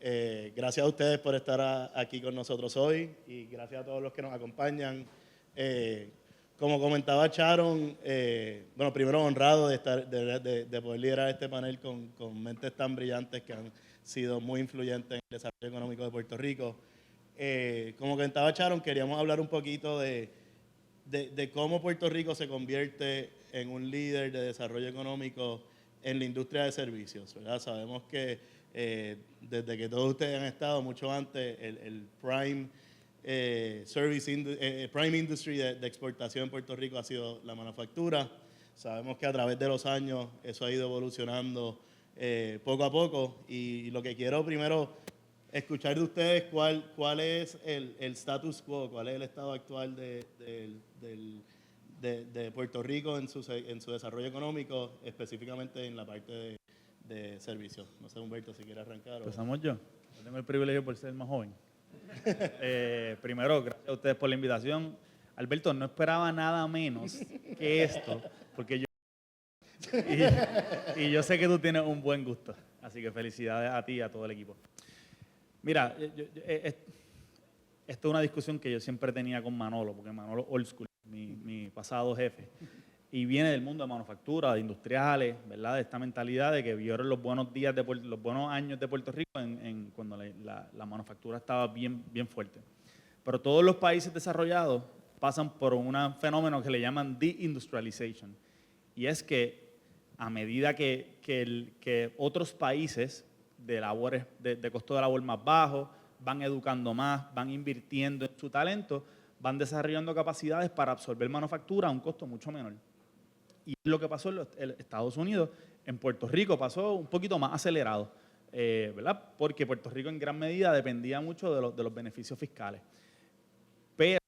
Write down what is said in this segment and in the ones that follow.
Gracias a ustedes por estar aquí con nosotros hoy y gracias a todos los que nos acompañan. Como comentaba Sharon, bueno, primero honrado de poder liderar este panel con mentes tan brillantes que han sido muy influyentes en el desarrollo económico de Puerto Rico. Como comentaba Sharon, queríamos hablar un poquito de cómo Puerto Rico se convierte en un líder de desarrollo económico en la industria de servicios, ¿verdad? Sabemos que desde que todos ustedes han estado, mucho antes, el prime prime industry de exportación en Puerto Rico ha sido la manufactura. Sabemos que a través de los años eso ha ido evolucionando poco a poco, y lo que quiero primero escuchar de ustedes cuál es el status quo, cuál es el estado actual de Puerto Rico en su desarrollo económico, específicamente en la parte de servicios. No sé, Humberto, si quiere arrancar. Empezamos yo. Yo tengo el privilegio por ser más joven. Primero, gracias a ustedes por la invitación. Alberto, no esperaba nada menos que esto, porque yo y yo sé que tú tienes un buen gusto, así que felicidades a ti y a todo el equipo. Mira, esto es una discusión que yo siempre tenía con Manolo, porque Manolo old school, mi pasado jefe, y viene del mundo de manufactura, de industriales, ¿verdad? De esta mentalidad de que vieron los buenos días, los buenos años de Puerto Rico cuando la manufactura estaba bien fuerte. Pero todos los países desarrollados pasan por un fenómeno que le llaman deindustrialization, y es que a medida que otros países de costo de labor más bajo van educando más, van invirtiendo en su talento, van desarrollando capacidades para absorber manufactura a un costo mucho menor. Y lo que pasó en Estados Unidos, en Puerto Rico pasó un poquito más acelerado, ¿verdad? Porque Puerto Rico en gran medida dependía mucho de los beneficios fiscales. Pero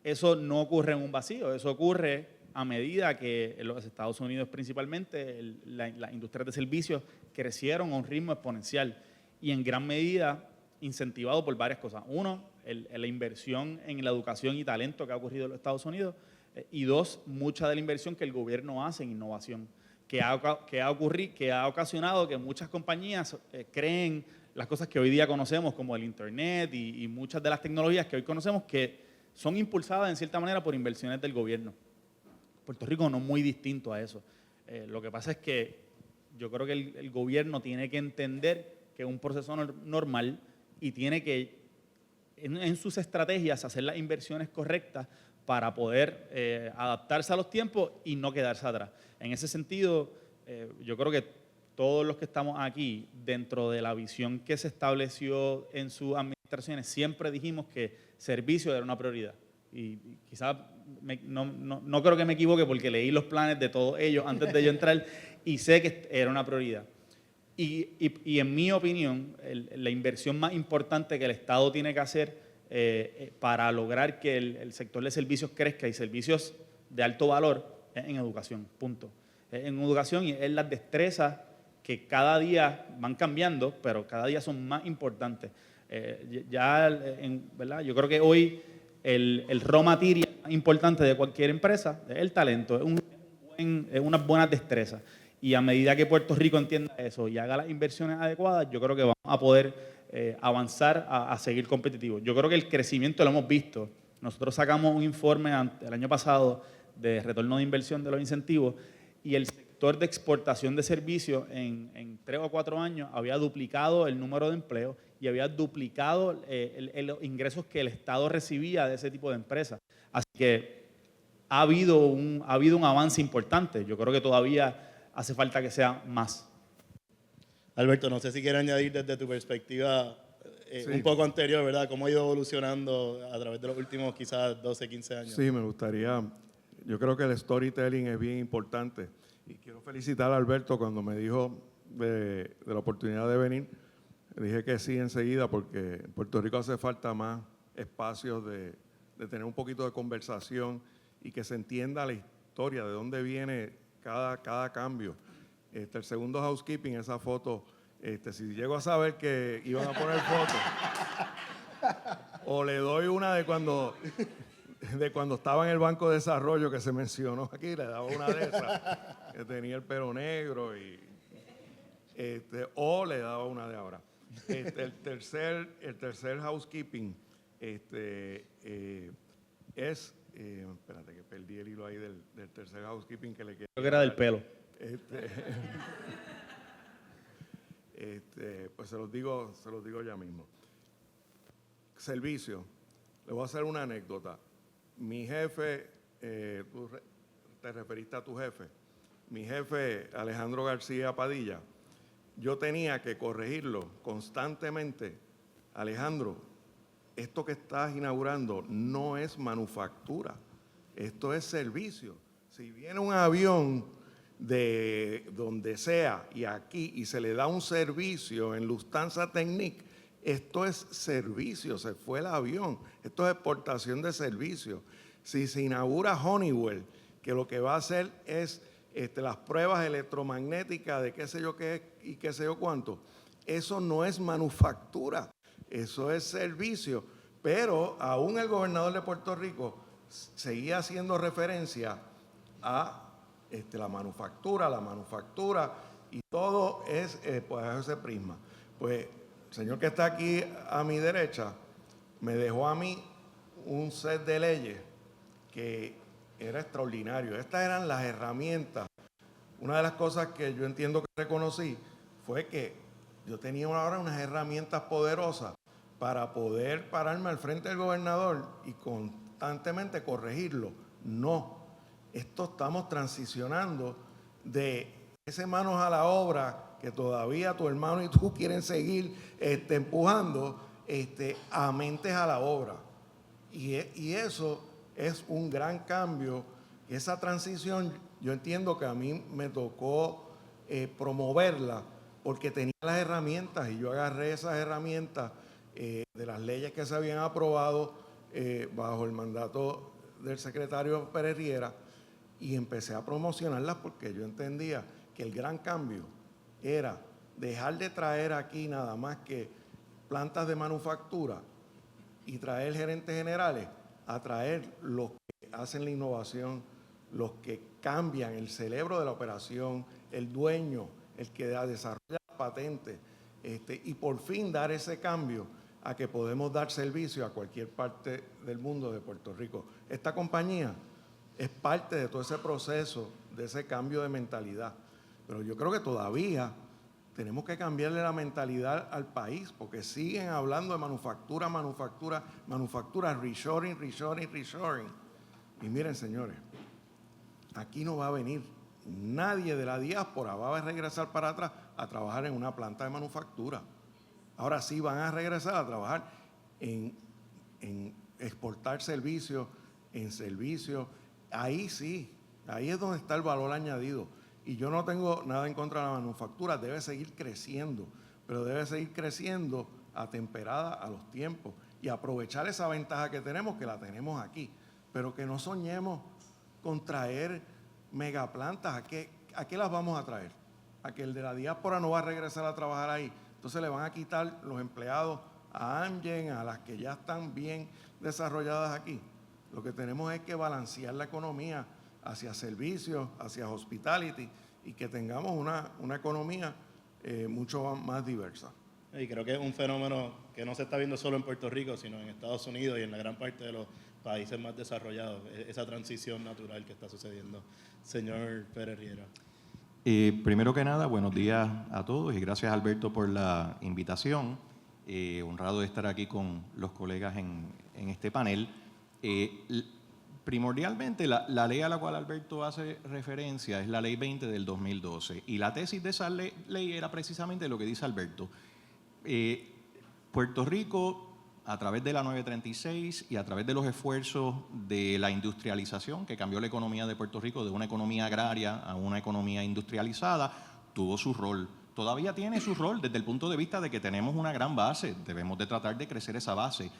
eso no ocurre en un vacío, eso ocurre a medida que en los Estados Unidos principalmente las industrias de servicios crecieron a un ritmo exponencial y en gran medida incentivado por varias cosas. Uno, la inversión en la educación y talento que ha ocurrido en los Estados Unidos, y dos, mucha de la inversión que el gobierno hace en innovación, que ha ocasionado que muchas compañías creen las cosas que hoy día conocemos como el Internet y muchas de las tecnologías que hoy conocemos que son impulsadas en cierta manera por inversiones del gobierno. Puerto Rico no es muy distinto a eso. Lo que pasa es que yo creo que el gobierno tiene que entender que es un proceso normal y tiene que en sus estrategias hacer las inversiones correctas para poder adaptarse a los tiempos y no quedarse atrás. En ese sentido, yo creo que todos los que estamos aquí, dentro de la visión que se estableció en sus administraciones, siempre dijimos que servicio era una prioridad. Y quizás no creo que me equivoque porque leí los planes de todos ellos antes de yo entrar y sé que era una prioridad. Y en mi opinión, la inversión más importante que el Estado tiene que hacer para lograr que el sector de servicios crezca y servicios de alto valor es en educación, punto. En educación es las destrezas que cada día van cambiando, pero cada día son más importantes. ¿Verdad? Yo creo que hoy el raw material más importante de cualquier empresa es el talento, es unas buenas destrezas. Y a medida que Puerto Rico entienda eso y haga las inversiones adecuadas, yo creo que vamos a poder avanzar a seguir competitivos. Yo creo que el crecimiento lo hemos visto. Nosotros sacamos un informe el año pasado de retorno de inversión de los incentivos y el sector de exportación de servicios en 3 o 4 años había duplicado el número de empleos y había duplicado los ingresos que el Estado recibía de ese tipo de empresas. Así que ha habido un avance importante. Yo creo que todavía hace falta que sea más. Alberto, no sé si quieres añadir desde tu perspectiva sí, un poco anterior, ¿verdad? ¿Cómo ha ido evolucionando a través de los últimos quizás 12, 15 años? Sí, me gustaría. Yo creo que el storytelling es bien importante. Y quiero felicitar a Alberto cuando me dijo de la oportunidad de venir. Dije que sí enseguida porque en Puerto Rico hace falta más espacios de tener un poquito de conversación y que se entienda la historia, de dónde viene cada cambio. El segundo housekeeping, esa foto, si llego a saber que iban a poner fotos, o le doy una de cuando estaba en el Banco de Desarrollo que se mencionó aquí, le daba una de esas, que tenía el pelo negro, o le daba una de ahora. El tercer housekeeping es, espérate que perdí el hilo ahí del tercer housekeeping que le queda. Creo que era del pelo. Pues se los digo ya mismo. Servicio. Le voy a hacer una anécdota. Mi jefe, tú te referiste a tu jefe. Mi jefe, Alejandro García Padilla, yo tenía que corregirlo constantemente. Alejandro, esto que estás inaugurando no es manufactura, esto es servicio. Si viene un avión de donde sea y aquí y se le da un servicio en Lufthansa Technik, esto es servicio, se fue el avión, esto es exportación de servicio. Si se inaugura Honeywell, que lo que va a hacer es las pruebas electromagnéticas de qué sé yo qué y qué sé yo cuánto, eso no es manufactura, eso es servicio. Pero aún el gobernador de Puerto Rico seguía haciendo referencia a la manufactura y todo es pues ese prisma. Pues el señor que está aquí a mi derecha me dejó a mí un set de leyes que era extraordinario. Estas eran las herramientas. Una de las cosas que yo entiendo que reconocí fue que yo tenía ahora unas herramientas poderosas para poder pararme al frente del gobernador y constantemente corregirlo. No, esto estamos transicionando de ese manos a la obra que todavía tu hermano y tú quieren seguir empujando a mentes a la obra. Y eso es un gran cambio. Esa transición yo entiendo que a mí me tocó promoverla porque tenía las herramientas y yo agarré esas herramientas de las leyes que se habían aprobado bajo el mandato del secretario Pérez Riera y empecé a promocionarlas porque yo entendía que el gran cambio era dejar de traer aquí nada más que plantas de manufactura y traer gerentes generales, a traer los que hacen la innovación, los que cambian el cerebro de la operación, el dueño, el que desarrolla la patente, y por fin dar ese cambio a que podemos dar servicio a cualquier parte del mundo de Puerto Rico. Esta compañía es parte de todo ese proceso, de ese cambio de mentalidad. Pero yo creo que todavía tenemos que cambiarle la mentalidad al país porque siguen hablando de manufactura, reshoring. Y miren, señores, aquí no va a venir nadie de la diáspora, va a regresar para atrás a trabajar en una planta de manufactura. Ahora sí van a regresar a trabajar en exportar servicios, en servicios. Ahí sí, ahí es donde está el valor añadido. Y yo no tengo nada en contra de la manufactura, debe seguir creciendo, pero debe seguir creciendo atemperada a los tiempos y aprovechar esa ventaja que tenemos, que la tenemos aquí. Pero que no soñemos con traer megaplantas. ¿A qué las vamos a traer? ¿A que el de la diáspora no va a regresar a trabajar ahí? Entonces le van a quitar los empleados a Amgen, a las que ya están bien desarrolladas aquí. Lo que tenemos es que balancear la economía hacia servicios, hacia hospitality y que tengamos una economía mucho más diversa. Y creo que es un fenómeno que no se está viendo solo en Puerto Rico, sino en Estados Unidos y en la gran parte de los países más desarrollados, esa transición natural que está sucediendo. Señor Pérez Riera. Primero que nada, buenos días a todos y gracias, Alberto, por la invitación. Honrado de estar aquí con los colegas en este panel. Primordialmente, la ley a la cual Alberto hace referencia es la Ley 20 del 2012 y la tesis de esa ley era precisamente lo que dice Alberto. Puerto Rico, a través de la 936 y a través de los esfuerzos de la industrialización que cambió la economía de Puerto Rico de una economía agraria a una economía industrializada, tuvo su rol. Todavía tiene su rol desde el punto de vista de que tenemos una gran base, debemos de tratar de crecer esa base.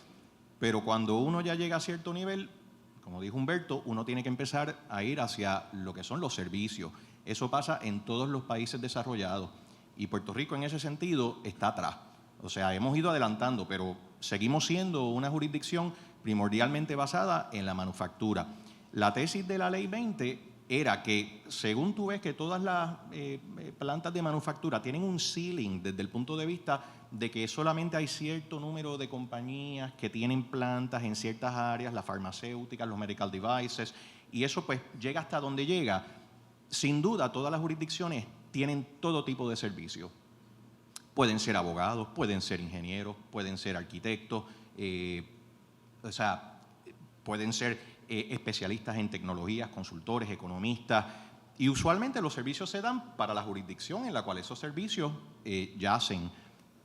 Pero cuando uno ya llega a cierto nivel, como dijo Humberto, uno tiene que empezar a ir hacia lo que son los servicios. Eso pasa en todos los países desarrollados y Puerto Rico en ese sentido está atrás. O sea, hemos ido adelantando, pero seguimos siendo una jurisdicción primordialmente basada en la manufactura. La tesis de la Ley 20 era que, según tú ves que todas las plantas de manufactura tienen un ceiling desde el punto de vista de que solamente hay cierto número de compañías que tienen plantas en ciertas áreas, las farmacéuticas, los medical devices, y eso pues llega hasta donde llega. Sin duda, todas las jurisdicciones tienen todo tipo de servicios. Pueden ser abogados, pueden ser ingenieros, pueden ser arquitectos, pueden ser especialistas en tecnologías, consultores, economistas, y usualmente los servicios se dan para la jurisdicción en la cual esos servicios yacen.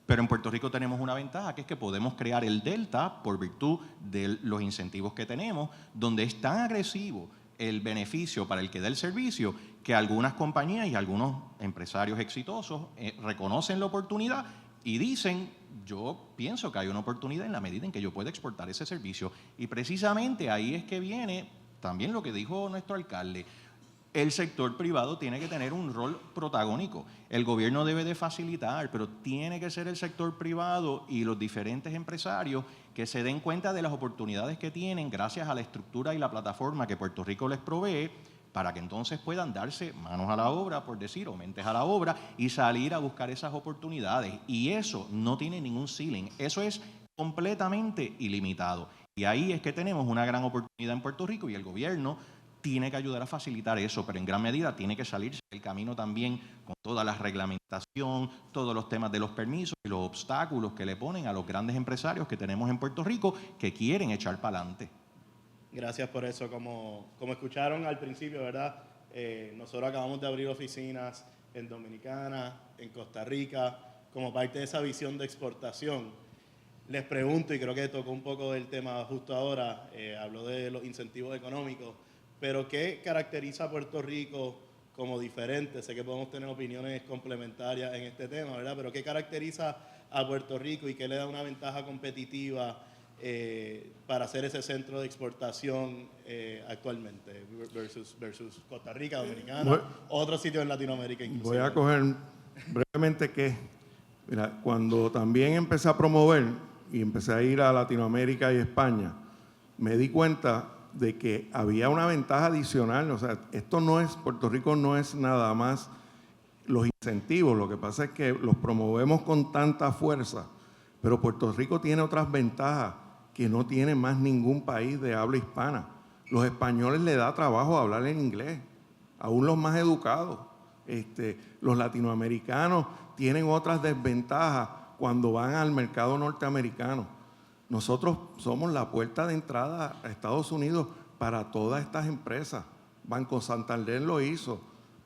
Pero en Puerto Rico tenemos una ventaja, que es que podemos crear el delta por virtud de los incentivos que tenemos, donde es tan agresivo el beneficio para el que da el servicio que algunas compañías y algunos empresarios exitosos reconocen la oportunidad y dicen: yo pienso que hay una oportunidad en la medida en que yo pueda exportar ese servicio. Y precisamente ahí es que viene también lo que dijo nuestro alcalde. El sector privado tiene que tener un rol protagónico. El gobierno debe de facilitar, pero tiene que ser el sector privado y los diferentes empresarios que se den cuenta de las oportunidades que tienen gracias a la estructura y la plataforma que Puerto Rico les provee, para que entonces puedan darse manos a la obra, por decir, o mentes a la obra, y salir a buscar esas oportunidades. Y eso no tiene ningún ceiling, eso es completamente ilimitado. Y ahí es que tenemos una gran oportunidad en Puerto Rico, y el gobierno tiene que ayudar a facilitar eso, pero en gran medida tiene que salirse del camino también con toda la reglamentación, todos los temas de los permisos y los obstáculos que le ponen a los grandes empresarios que tenemos en Puerto Rico que quieren echar para adelante. Gracias por eso. Como escucharon al principio, ¿verdad? Nosotros acabamos de abrir oficinas en Dominicana, en Costa Rica, como parte de esa visión de exportación. Les pregunto, y creo que tocó un poco el tema justo ahora, habló de los incentivos económicos, pero ¿qué caracteriza a Puerto Rico como diferente? Sé que podemos tener opiniones complementarias en este tema, ¿verdad? Pero ¿qué caracteriza a Puerto Rico y qué le da una ventaja competitiva para ser ese centro de exportación actualmente versus Costa Rica, Dominicana, otros sitios en Latinoamérica inclusive? Voy a coger brevemente que, mira, cuando también empecé a promover y empecé a ir a Latinoamérica y España, me di cuenta de que había una ventaja adicional. O sea, Puerto Rico no es nada más los incentivos, lo que pasa es que los promovemos con tanta fuerza, pero Puerto Rico tiene otras ventajas que no tiene más ningún país de habla hispana. Los españoles les da trabajo hablar en inglés, aún los más educados. Los latinoamericanos tienen otras desventajas cuando van al mercado norteamericano. Nosotros somos la puerta de entrada a Estados Unidos para todas estas empresas. Banco Santander lo hizo,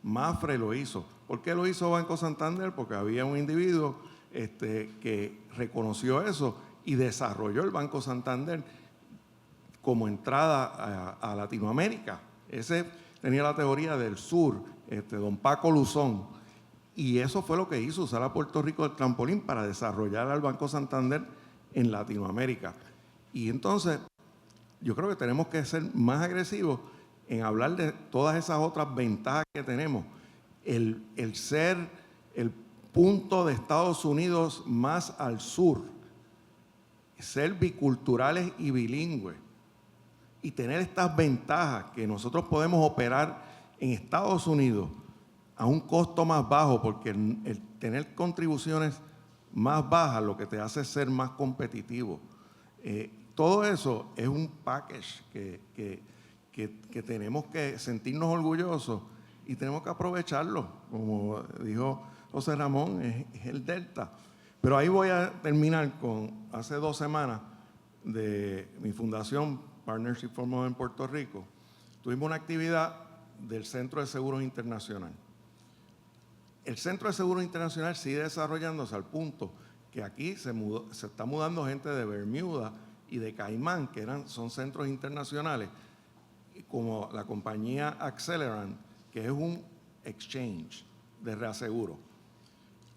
Mapfre lo hizo. ¿Por qué lo hizo Banco Santander? Porque había un individuo que reconoció eso y desarrolló el Banco Santander como entrada a Latinoamérica. Ese tenía la teoría del sur, don Paco Luzón, y eso fue lo que hizo, usar a Puerto Rico de trampolín para desarrollar al Banco Santander en Latinoamérica. Y entonces yo creo que tenemos que ser más agresivos en hablar de todas esas otras ventajas que tenemos. El ser el punto de Estados Unidos más al sur, ser biculturales y bilingües, y tener estas ventajas que nosotros podemos operar en Estados Unidos a un costo más bajo, porque el tener contribuciones más bajas lo que te hace ser más competitivo. Todo eso es un package que tenemos que sentirnos orgullosos y tenemos que aprovecharlo. Como dijo José Ramón, es el Delta. Pero ahí voy a terminar con, hace 2 semanas, de mi fundación Partnership for More en Puerto Rico, tuvimos una actividad del Centro de Seguros Internacional. El Centro de Seguros Internacional sigue desarrollándose al punto que aquí se está mudando gente de Bermuda y de Caimán, que son centros internacionales, como la compañía Accelerant, que es un exchange de reaseguro.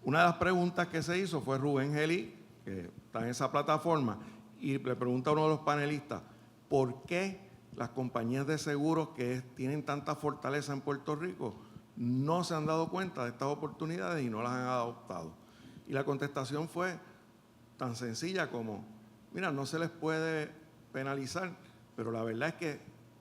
Una de las preguntas que se hizo fue Rubén Gelí, que está en esa plataforma, y le pregunta a uno de los panelistas, ¿por qué las compañías de seguros que tienen tanta fortaleza en Puerto Rico no se han dado cuenta de estas oportunidades y no las han adoptado? Y la contestación fue tan sencilla como, mira, no se les puede penalizar, pero la verdad es que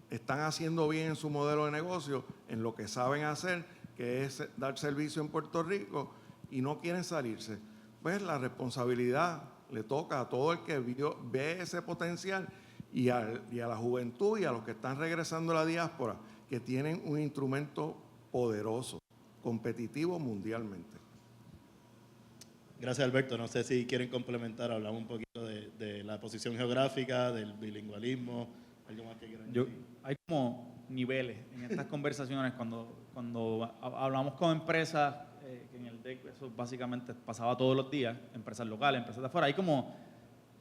están haciendo bien en su modelo de negocio en lo que saben hacer, que es dar servicio en Puerto Rico, y no quieren salirse. Pues la responsabilidad le toca a todo el que ve ese potencial y a la juventud y a los que están regresando a la diáspora, que tienen un instrumento poderoso, competitivo mundialmente. Gracias, Alberto. No sé si quieren complementar, hablamos un poquito de la posición geográfica, del bilingüismo, algo más que quieran decir. Hay como niveles en estas conversaciones cuando hablamos con empresas, que en el DEC eso básicamente pasaba todos los días, empresas locales, empresas de afuera. Hay como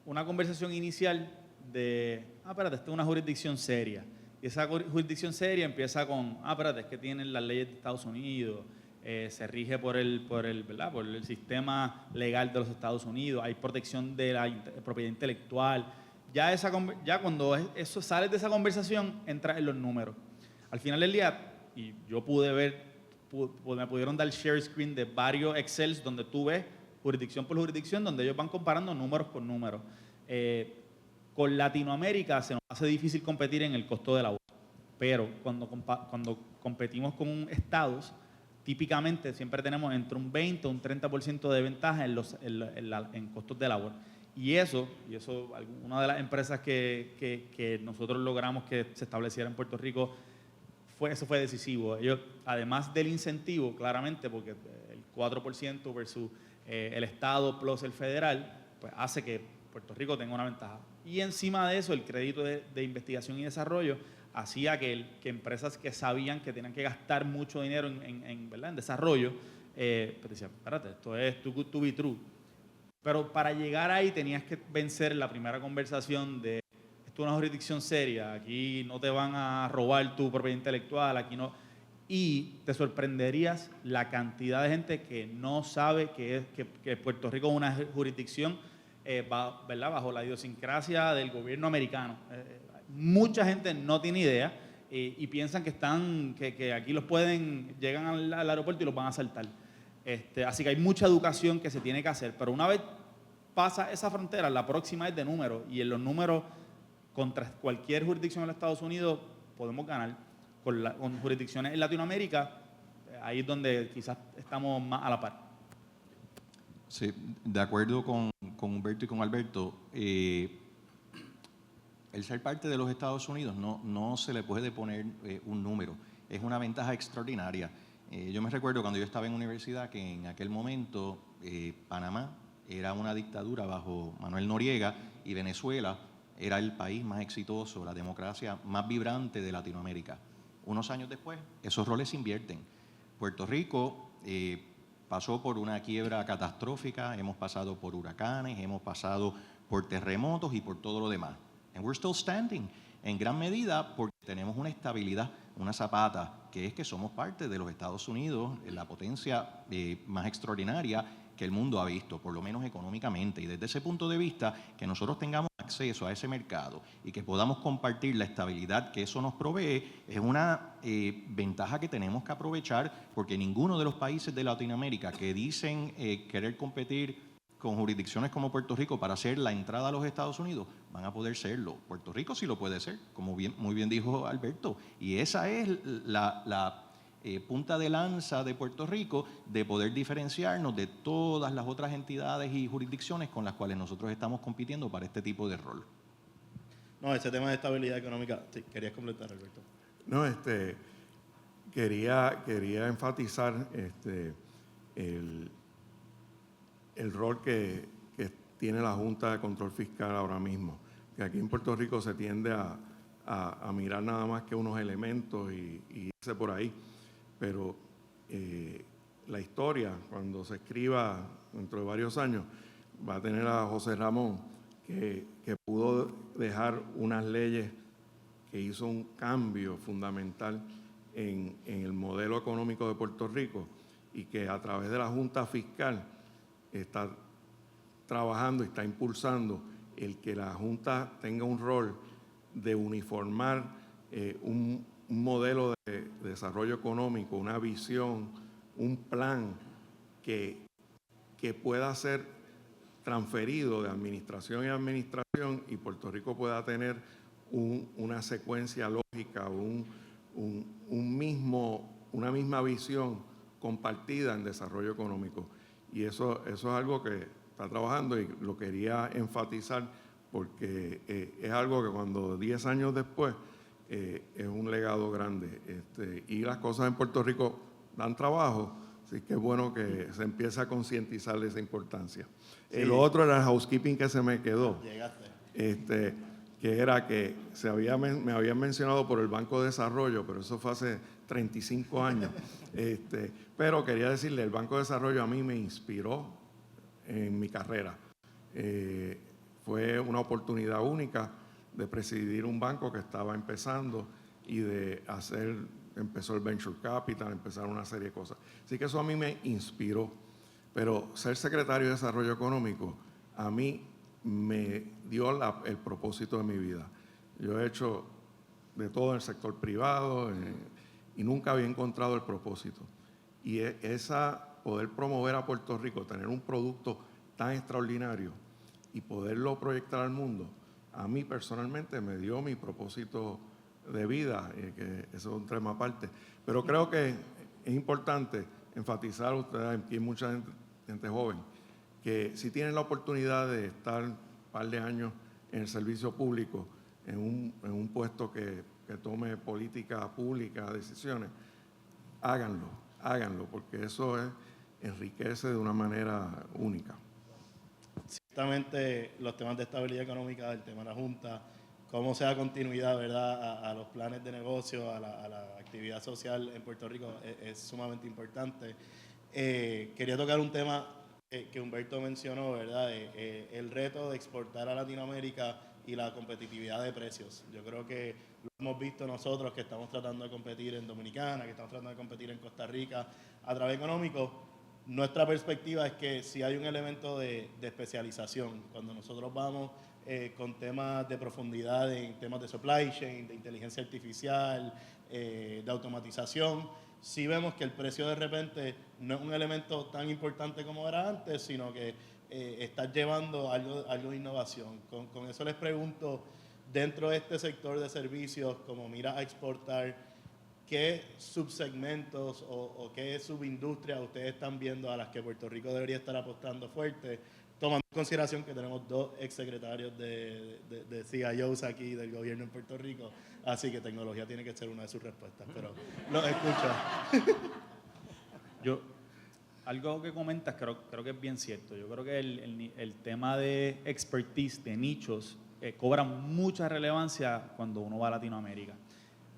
una conversación inicial de, espérate, esta es una jurisdicción seria. Y esa jurisdicción seria empieza con, espérate, es que tienen las leyes de Estados Unidos, se rige por el sistema legal de los Estados Unidos, hay protección de la propiedad intelectual. Ya cuando eso sales de esa conversación, entras en los números. Al final del día, y yo pude ver, me pudieron dar share screen de varios Excels donde tú ves jurisdicción por jurisdicción, donde ellos van comparando números por números. Con Latinoamérica se nos hace difícil competir en el costo de la bolsa, pero cuando competimos con estados, típicamente siempre tenemos entre un 20 o un 30% de ventaja en costos de labor. Y eso, una de las empresas que nosotros logramos que se estableciera en Puerto Rico, eso fue decisivo. Ellos, además del incentivo, claramente, porque el 4% versus el Estado plus el federal, pues hace que Puerto Rico tenga una ventaja. Y encima de eso, el crédito de investigación y desarrollo hacía que empresas que sabían que tenían que gastar mucho dinero en desarrollo, pues decían, espérate, esto es too be true. Pero para llegar ahí tenías que vencer la primera conversación de, esto es una jurisdicción seria, aquí no te van a robar tu propiedad intelectual, aquí no. Y te sorprenderías la cantidad de gente que no sabe que Puerto Rico es una jurisdicción bajo la idiosincrasia del gobierno americano. Mucha gente no tiene idea y piensan que aquí llegan al aeropuerto y los van a asaltar. Así que hay mucha educación que se tiene que hacer, pero una vez pasa esa frontera, la próxima es de números, y en los números contra cualquier jurisdicción en los Estados Unidos podemos ganar. Con jurisdicciones en Latinoamérica, ahí es donde quizás estamos más a la par. Sí, de acuerdo con Humberto y con Alberto, el ser parte de los Estados Unidos no se le puede poner un número, es una ventaja extraordinaria. Yo me recuerdo cuando yo estaba en universidad que en aquel momento Panamá era una dictadura bajo Manuel Noriega y Venezuela era el país más exitoso, la democracia más vibrante de Latinoamérica. Unos años después, esos roles se invierten. Puerto Rico pasó por una quiebra catastrófica, hemos pasado por huracanes, hemos pasado por terremotos y por todo lo demás. And we're still standing, en gran medida porque tenemos una estabilidad, una zapata, que es que somos parte de los Estados Unidos, la potencia más extraordinaria que el mundo ha visto, por lo menos económicamente. Y desde ese punto de vista, que nosotros tengamos acceso a ese mercado y que podamos compartir la estabilidad que eso nos provee, es una ventaja que tenemos que aprovechar, porque ninguno de los países de Latinoamérica que dicen querer competir con jurisdicciones como Puerto Rico para hacer la entrada a los Estados Unidos, van a poder serlo. Puerto Rico sí lo puede ser, como muy bien dijo Alberto, y esa es la punta de lanza de Puerto Rico, de poder diferenciarnos de todas las otras entidades y jurisdicciones con las cuales nosotros estamos compitiendo para este tipo de rol. No, ese tema de estabilidad económica, sí, querías completar, Alberto. No, quería enfatizar el rol que tiene la Junta de Control Fiscal ahora mismo, que aquí en Puerto Rico se tiende a mirar nada más que unos elementos y irse por ahí, pero la historia, cuando se escriba dentro de varios años, va a tener a José Ramón, que pudo dejar unas leyes que hizo un cambio fundamental en el modelo económico de Puerto Rico, y que a través de la Junta Fiscal está trabajando y está impulsando el que la Junta tenga un rol de uniformar un modelo de desarrollo económico, una visión, un plan que pueda ser transferido de administración en administración y Puerto Rico pueda tener una secuencia lógica, una misma visión compartida en desarrollo económico. Y eso es algo que está trabajando y lo quería enfatizar porque es algo que cuando 10 años después es un legado grande. Y las cosas en Puerto Rico dan trabajo, así que es bueno que se empiece a concientizar de esa importancia. Sí. Lo otro era el housekeeping que se me quedó. Llegaste. Que era que me habían mencionado por el Banco de Desarrollo, pero eso fue hace 35 años. Pero quería decirle, el Banco de Desarrollo a mí me inspiró en mi carrera. Fue una oportunidad única de presidir un banco que estaba empezando y empezó el Venture Capital, empezaron una serie de cosas. Así que eso a mí me inspiró. Pero ser secretario de Desarrollo Económico a mí me dio el propósito de mi vida. Yo he hecho de todo en el sector privado y nunca había encontrado el propósito. Y poder promover a Puerto Rico, tener un producto tan extraordinario y poderlo proyectar al mundo, a mí personalmente me dio mi propósito de vida, que eso es un tema aparte. Pero creo que es importante enfatizar, ustedes, aquí hay mucha gente joven, que si tienen la oportunidad de estar un par de años en el servicio público, en un puesto que tome política pública, decisiones, háganlo, porque eso enriquece de una manera única. Ciertamente los temas de estabilidad económica, el tema de la Junta, cómo se da continuidad, ¿verdad?, a los planes de negocio, a la actividad social en Puerto Rico es sumamente importante. Quería tocar un tema que Humberto mencionó, ¿verdad?, el reto de exportar a Latinoamérica y la competitividad de precios. Yo creo que lo hemos visto nosotros que estamos tratando de competir en Dominicana, que estamos tratando de competir en Costa Rica a través económico. Nuestra perspectiva es que si hay un elemento de especialización, cuando nosotros vamos con temas de profundidad en temas de supply chain, de inteligencia artificial, de automatización, sí vemos que el precio de repente no es un elemento tan importante como era antes, sino que está llevando algo de innovación. Con eso les pregunto, dentro de este sector de servicios, como mira a exportar, ¿qué subsegmentos o qué subindustrias ustedes están viendo a las que Puerto Rico debería estar apostando fuerte, tomando en consideración que tenemos 2 exsecretarios de CIOs aquí del gobierno en Puerto Rico, así que tecnología tiene que ser una de sus respuestas, pero los escucho. Algo que comentas creo que es bien cierto. Yo creo que el tema de expertise, de nichos, cobra mucha relevancia cuando uno va a Latinoamérica.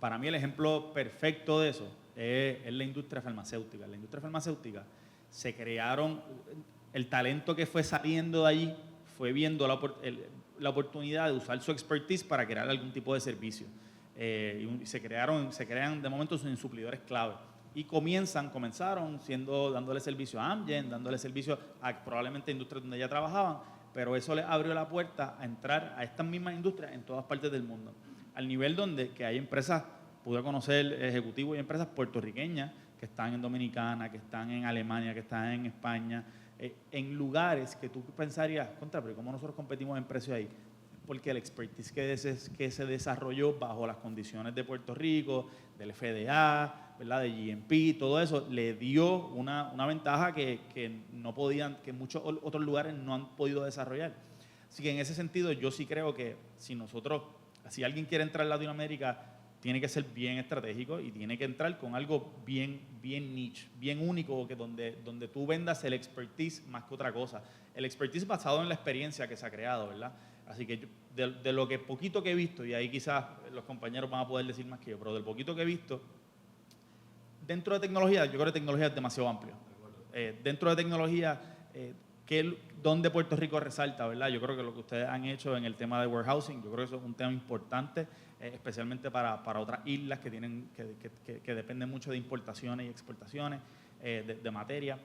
Para mí el ejemplo perfecto de eso es la industria farmacéutica. En la industria farmacéutica se crearon, el talento que fue saliendo de allí fue viendo la oportunidad de usar su expertise para crear algún tipo de servicio. Y se crean de momento en suplidores clave. Y comenzaron dándole servicio a Amgen, dándole servicio a probablemente industrias donde ya trabajaban, pero eso les abrió la puerta a entrar a estas mismas industrias en todas partes del mundo. Al nivel donde que hay empresas, pude conocer ejecutivos y empresas puertorriqueñas que están en Dominicana, que están en Alemania, que están en España, en lugares que tú pensarías, pero ¿cómo nosotros competimos en precio ahí? Porque el expertise que se desarrolló bajo las condiciones de Puerto Rico, del FDA, ¿verdad?, de GMP, todo eso le dio una ventaja que muchos otros lugares no han podido desarrollar. Así que en ese sentido yo sí creo que si alguien quiere entrar a Latinoamérica, tiene que ser bien estratégico y tiene que entrar con algo bien niche, bien único, donde tú vendas el expertise más que otra cosa. El expertise basado en la experiencia que se ha creado, ¿verdad? Así que de lo que poquito que he visto, y ahí quizás los compañeros van a poder decir más que yo, pero del poquito que he visto, dentro de tecnología, yo creo que tecnología es demasiado amplio. Dentro de tecnología, ¿dónde Puerto Rico resalta, verdad? Yo creo que lo que ustedes han hecho en el tema de warehousing, yo creo que eso es un tema importante, especialmente para otras islas que dependen mucho de importaciones y exportaciones de materia.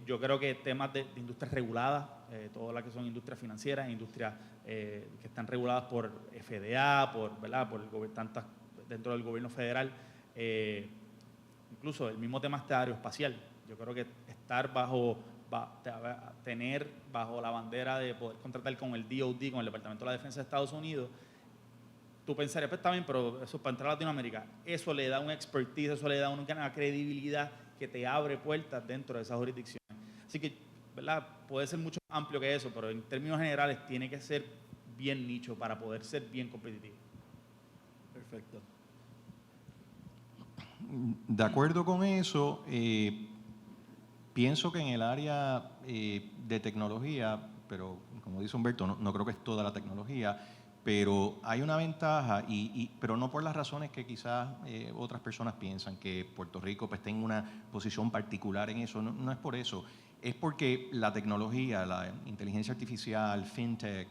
Yo creo que temas de industrias reguladas, todas las que son industrias financieras, industrias que están reguladas por FDA, ¿verdad?, tantas dentro del gobierno federal, incluso el mismo tema aeroespacial. Yo creo que tener bajo la bandera de poder contratar con el DoD, con el Departamento de la Defensa de Estados Unidos, tú pensarías, pues está bien, pero eso es para entrar a Latinoamérica. Eso le da un expertise, eso le da una credibilidad que te abre puertas dentro de esas jurisdicciones. Así que, ¿verdad? Puede ser mucho más amplio que eso, pero en términos generales tiene que ser bien nicho para poder ser bien competitivo. Perfecto. De acuerdo con eso, pienso que en el área de tecnología, pero como dice Humberto, no creo que es toda la tecnología, pero hay una ventaja, pero no por las razones que quizás otras personas piensan, que Puerto Rico pues, tenga una posición particular en eso, no es por eso. Es porque la tecnología, la inteligencia artificial, fintech,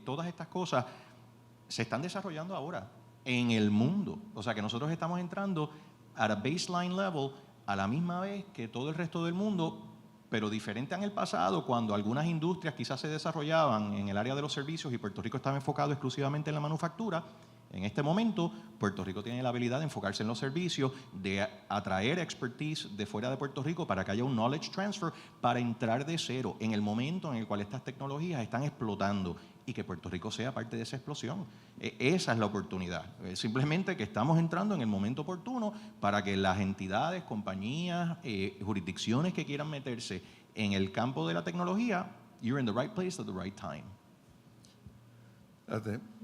todas estas cosas se están desarrollando ahora en el mundo. O sea que nosotros estamos entrando a baseline level a la misma vez que todo el resto del mundo, pero diferente en el pasado, cuando algunas industrias quizás se desarrollaban en el área de los servicios y Puerto Rico estaba enfocado exclusivamente en la manufactura. En este momento, Puerto Rico tiene la habilidad de enfocarse en los servicios, de atraer expertise de fuera de Puerto Rico para que haya un knowledge transfer, para entrar de cero en el momento en el cual estas tecnologías están explotando y que Puerto Rico sea parte de esa explosión. Esa es la oportunidad. Simplemente que estamos entrando en el momento oportuno para que las entidades, compañías, jurisdicciones que quieran meterse en el campo de la tecnología, you're in the right place at the right time.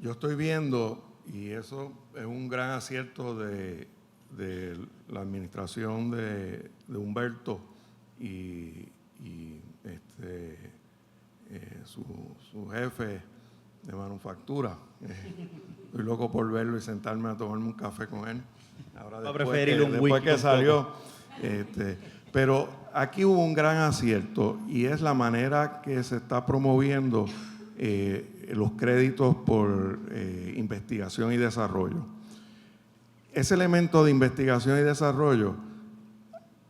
Yo estoy viendo, y eso es un gran acierto de la administración de Humberto y su jefe de manufactura. Estoy loco por verlo y sentarme a tomarme un café con él. Ahora después que salió. Pero aquí hubo un gran acierto y es la manera que se está promoviendo los créditos por investigación y desarrollo. Ese elemento de investigación y desarrollo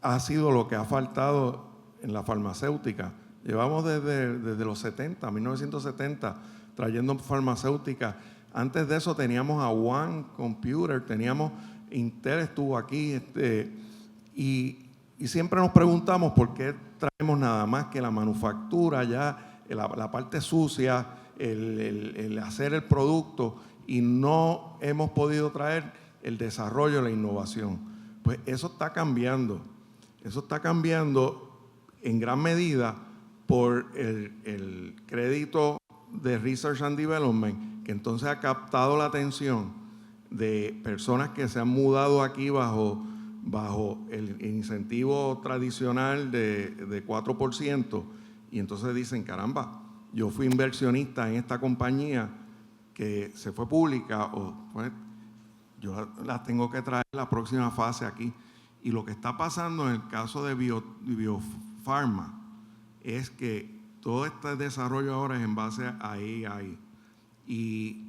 ha sido lo que ha faltado en la farmacéutica. Llevamos desde los 70, 1970, trayendo farmacéuticas. Antes de eso teníamos a One Computer, teníamos Intel estuvo aquí, y siempre nos preguntamos por qué traemos nada más que la manufactura, ya la parte sucia, el hacer el producto, y no hemos podido traer el desarrollo, la innovación. Pues eso está cambiando. Eso está cambiando en gran medida por el crédito de Research and Development, que entonces ha captado la atención de personas que se han mudado aquí bajo el incentivo tradicional de 4%, y entonces dicen, caramba, yo fui inversionista en esta compañía que se fue pública, yo la tengo que traer la próxima fase aquí. Y lo que está pasando en el caso de Biopharma es que todo este desarrollo ahora es en base a AI. Y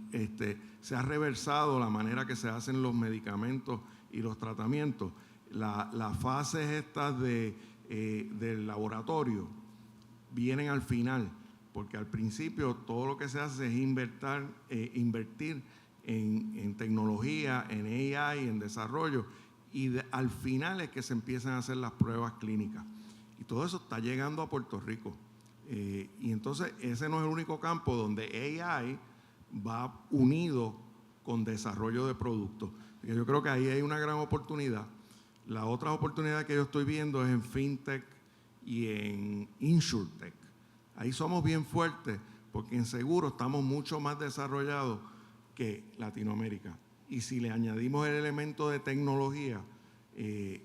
se ha reversado la manera que se hacen los medicamentos y los tratamientos. Las fases estas del laboratorio vienen al final, porque al principio todo lo que se hace es invertir en tecnología, en AI, en desarrollo, y al final es que se empiezan a hacer las pruebas clínicas. Y todo eso está llegando a Puerto Rico. Y entonces ese no es el único campo donde AI va unido con desarrollo de productos. Yo creo que ahí hay una gran oportunidad. La otra oportunidad que yo estoy viendo es en FinTech y en InsurTech. Ahí somos bien fuertes porque en seguro estamos mucho más desarrollados que Latinoamérica. Y si le añadimos el elemento de tecnología,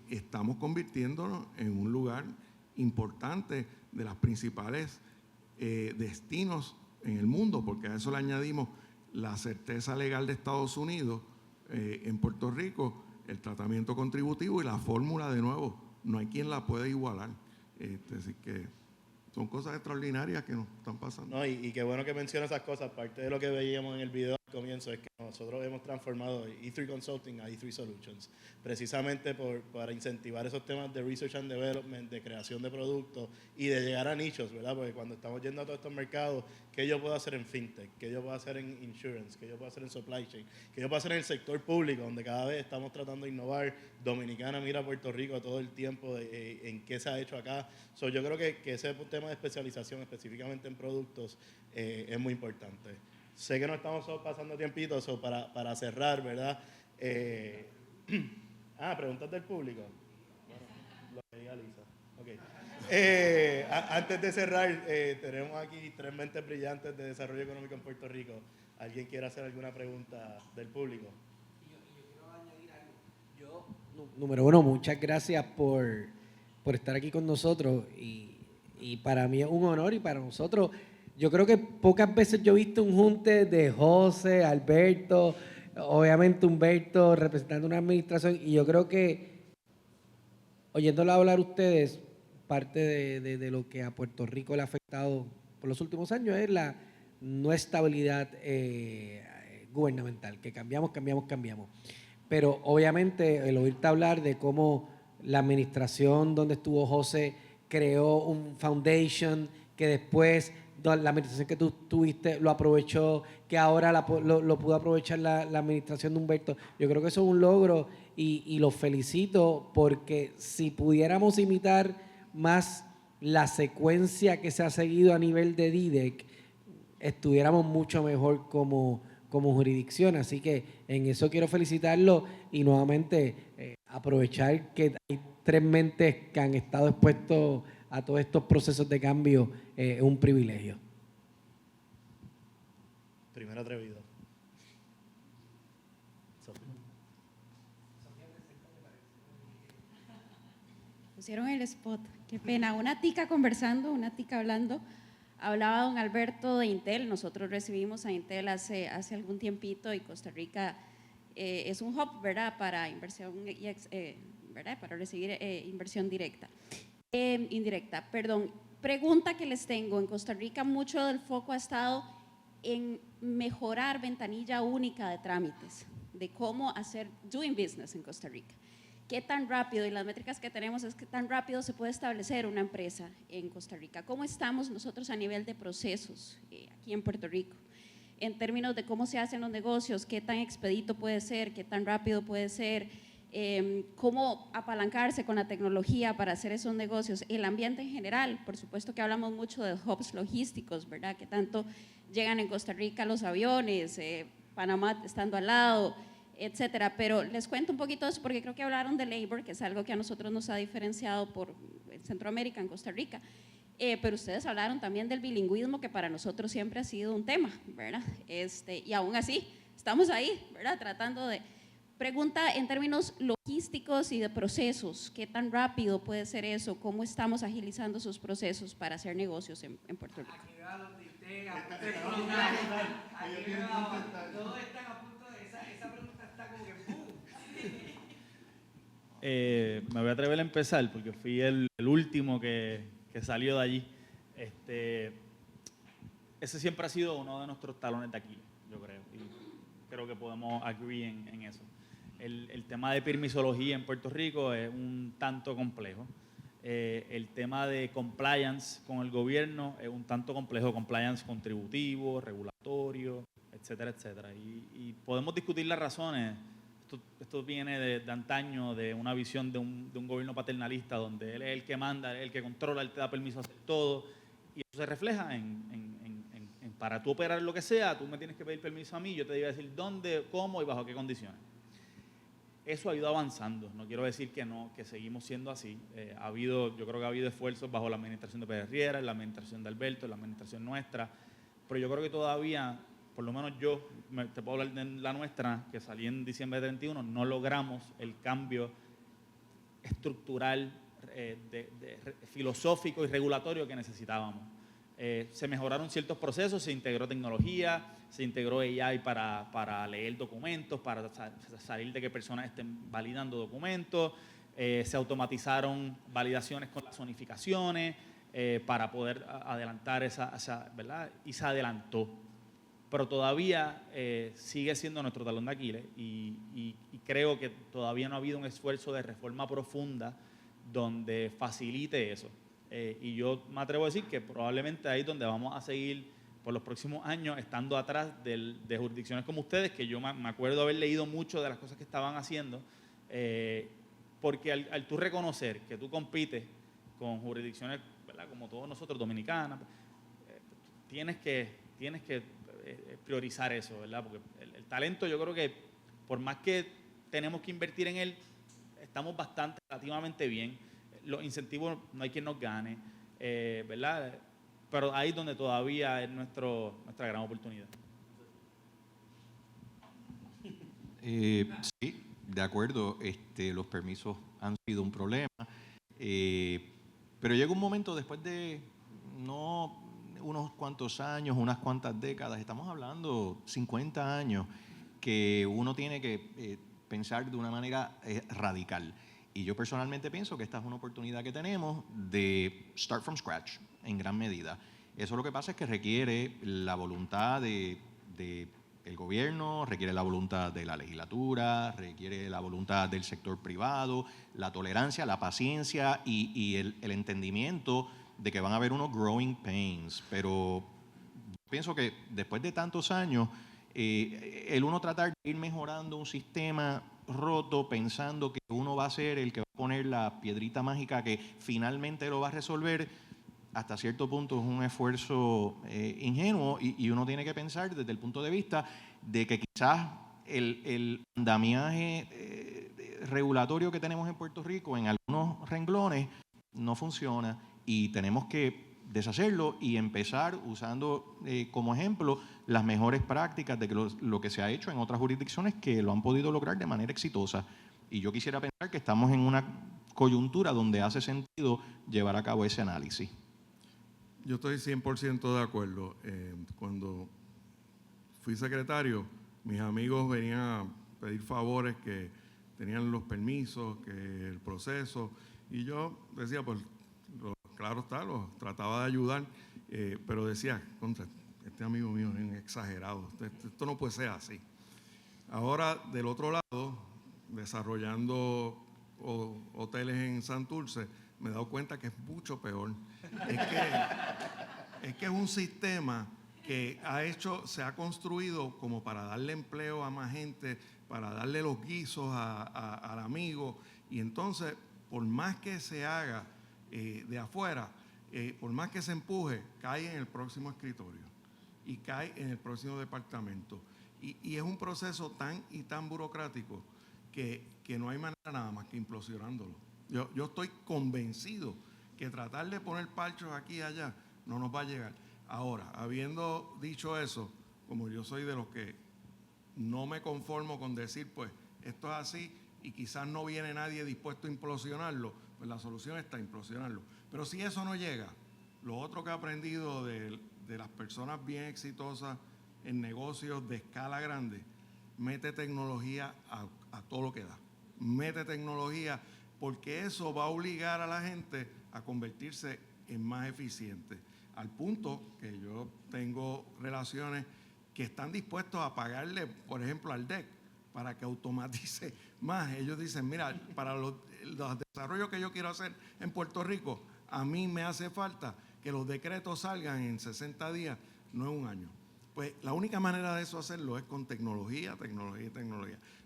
estamos convirtiéndonos en un lugar importante de los principales destinos en el mundo, porque a eso le añadimos la certeza legal de Estados Unidos en Puerto Rico, el tratamiento contributivo y la fórmula, de nuevo, no hay quien la pueda igualar. Así que son cosas extraordinarias que nos están pasando. No, y qué bueno que menciona esas cosas. Parte de lo que veíamos en el video al comienzo es que nosotros hemos transformado E3 Consulting a E3 Solutions, precisamente para incentivar esos temas de Research and Development, de creación de productos y de llegar a nichos, ¿verdad? Porque cuando estamos yendo a todos estos mercados, ¿qué yo puedo hacer en FinTech? ¿Qué yo puedo hacer en Insurance? ¿Qué yo puedo hacer en Supply Chain? ¿Qué yo puedo hacer en el sector público, donde cada vez estamos tratando de innovar? Dominicana mira a Puerto Rico todo el tiempo en qué se ha hecho acá. Yo creo que ese tema de especialización, específicamente en productos, es muy importante. sé que no estamos pasando tiempito, para cerrar, ¿verdad? Preguntas del público. Bueno, lo que diga Lisa. Okay. Antes de cerrar, tenemos aquí 3 mentes brillantes de desarrollo económico en Puerto Rico. ¿Alguien quiere hacer alguna pregunta del público? Yo quiero añadir algo. Número uno, muchas gracias por estar aquí con nosotros y para mí es un honor y para nosotros, yo creo que pocas veces yo he visto un junte de José, Alberto, obviamente Humberto representando una administración y yo creo que oyéndolo hablar ustedes, parte de lo que a Puerto Rico le ha afectado por los últimos años es la no estabilidad gubernamental, que cambiamos. Pero obviamente el oírte hablar de cómo la administración donde estuvo José creó un foundation que después la administración que tú tuviste lo aprovechó, que ahora lo pudo aprovechar la administración de Humberto. Yo creo que eso es un logro y los felicito porque si pudiéramos imitar más la secuencia que se ha seguido a nivel de DIDEC, estuviéramos mucho mejor como jurisdicción. Así que en eso quiero felicitarlo y nuevamente aprovechar que hay 3 mentes que han estado expuestos a todos estos procesos de cambio, es un privilegio. Primero atrevido. Pusieron el spot, qué pena. Una tica conversando, una tica hablando. Hablaba don Alberto de Intel. Nosotros recibimos a Intel hace algún tiempito y Costa Rica es un hub, ¿verdad?, para inversión, ¿verdad?, para recibir inversión directa. Indirecta, perdón. Pregunta que les tengo, en Costa Rica mucho del foco ha estado en mejorar ventanilla única de trámites, de cómo hacer doing business en Costa Rica. ¿Qué tan rápido? Y las métricas que tenemos es que tan rápido se puede establecer una empresa en Costa Rica. ¿Cómo estamos nosotros a nivel de procesos aquí en Puerto Rico? En términos de cómo se hacen los negocios, qué tan expedito puede ser, qué tan rápido puede ser, cómo apalancarse con la tecnología para hacer esos negocios, el ambiente en general. Por supuesto que hablamos mucho de hubs logísticos, ¿verdad?, que tanto llegan en Costa Rica los aviones, Panamá estando al lado, etcétera. Pero les cuento un poquito de eso porque creo que hablaron de labor, que es algo que a nosotros nos ha diferenciado por Centroamérica, en Costa Rica. Pero ustedes hablaron también del bilingüismo, que para nosotros siempre ha sido un tema, ¿verdad? Y aún así estamos ahí, ¿verdad?, tratando de… Pregunta en términos logísticos y de procesos, ¿qué tan rápido puede ser eso? ¿Cómo estamos agilizando esos procesos para hacer negocios en Puerto Rico? Todos están a punto de esa pregunta está como que ¡pum! Me voy a atrever a empezar porque fui el último que salió de allí. Ese siempre ha sido uno de nuestros talones de Aquiles, yo creo, y creo que podemos agree en eso. El tema de permisología en Puerto Rico es un tanto complejo. El tema de compliance con el gobierno es un tanto complejo, compliance contributivo, regulatorio, etcétera, etcétera. Y podemos discutir las razones. Esto viene de antaño, de una visión de un gobierno paternalista donde él es el que manda, él es el que controla, él te da permiso a hacer todo. Y eso se refleja en para tú operar lo que sea, tú me tienes que pedir permiso a mí, yo te voy a decir dónde, cómo y bajo qué condiciones. Eso ha ido avanzando, no quiero decir que no, que seguimos siendo así. Yo creo que ha habido esfuerzos bajo la administración de Pérez Riera, en la administración de Alberto, en la administración nuestra, pero yo creo que todavía, por lo menos yo, te puedo hablar de la nuestra, que salí en diciembre de 31, no logramos el cambio estructural, filosófico y regulatorio que necesitábamos. Se mejoraron ciertos procesos, se integró tecnología, se integró AI para leer documentos, para salir de que personas estén validando documentos, se automatizaron validaciones con las zonificaciones para poder adelantar esa, ¿verdad? Y se adelantó. Pero todavía sigue siendo nuestro talón de Aquiles y creo que todavía no ha habido un esfuerzo de reforma profunda donde facilite eso. Y yo me atrevo a decir que probablemente ahí es donde vamos a seguir por los próximos años, estando atrás de jurisdicciones como ustedes, que yo me acuerdo haber leído mucho de las cosas que estaban haciendo, porque al tú reconocer que tú compites con jurisdicciones, ¿verdad?, como todos nosotros, dominicanas, tienes que priorizar eso, ¿verdad? Porque el talento, yo creo que por más que tenemos que invertir en él, estamos bastante, relativamente bien. Los incentivos no hay quien nos gane, ¿verdad? Pero ahí es donde todavía es nuestra gran oportunidad. Sí, de acuerdo, los permisos han sido un problema, pero llega un momento después de no unos cuantos años, unas cuantas décadas, estamos hablando 50 años, que uno tiene que pensar de una manera radical. Y yo personalmente pienso que esta es una oportunidad que tenemos de start from scratch en gran medida. Eso lo que pasa es que requiere la voluntad de el gobierno, requiere la voluntad de la legislatura, requiere la voluntad del sector privado, la tolerancia, la paciencia y el entendimiento de que van a haber unos growing pains. Pero pienso que después de tantos años, el uno tratar de ir mejorando un sistema roto pensando que uno va a ser el que va a poner la piedrita mágica que finalmente lo va a resolver, hasta cierto punto es un esfuerzo ingenuo y uno tiene que pensar desde el punto de vista de que quizás el andamiaje regulatorio que tenemos en Puerto Rico en algunos renglones no funciona y tenemos que deshacerlo y empezar usando como ejemplo las mejores prácticas de que lo que se ha hecho en otras jurisdicciones que lo han podido lograr de manera exitosa. Y yo quisiera pensar que estamos en una coyuntura donde hace sentido llevar a cabo ese análisis. Yo estoy 100% de acuerdo. Cuando fui secretario, mis amigos venían a pedir favores que tenían los permisos, que el proceso, y yo decía, pues, claro está, los trataba de ayudar, pero decía, contra, este amigo mío es un exagerado, esto no puede ser así. Ahora, del otro lado, desarrollando hoteles en Santurce, me he dado cuenta que es mucho peor. Es que es un sistema que se ha construido como para darle empleo a más gente, para darle los guisos al amigo, y entonces, por más que se haga de afuera, por más que se empuje, cae en el próximo escritorio y cae en el próximo departamento. Y es un proceso tan burocrático que no hay manera nada más que implosionándolo. Yo estoy convencido que tratar de poner parchos aquí y allá no nos va a llegar. Ahora, habiendo dicho eso, como yo soy de los que no me conformo con decir, pues, esto es así y quizás no viene nadie dispuesto a implosionarlo, pues la solución está implosionarlo. Pero si eso no llega, lo otro que he aprendido de las personas bien exitosas en negocios de escala grande, mete tecnología a todo lo que da. Mete tecnología porque eso va a obligar a la gente a convertirse en más eficiente. Al punto que yo tengo relaciones que están dispuestos a pagarle, por ejemplo, al DEC para que automatice más. Ellos dicen, mira, para los desarrollos que yo quiero hacer en Puerto Rico, a mí me hace falta que los decretos salgan en 60 días, no en un año. Pues la única manera de eso hacerlo es con tecnología.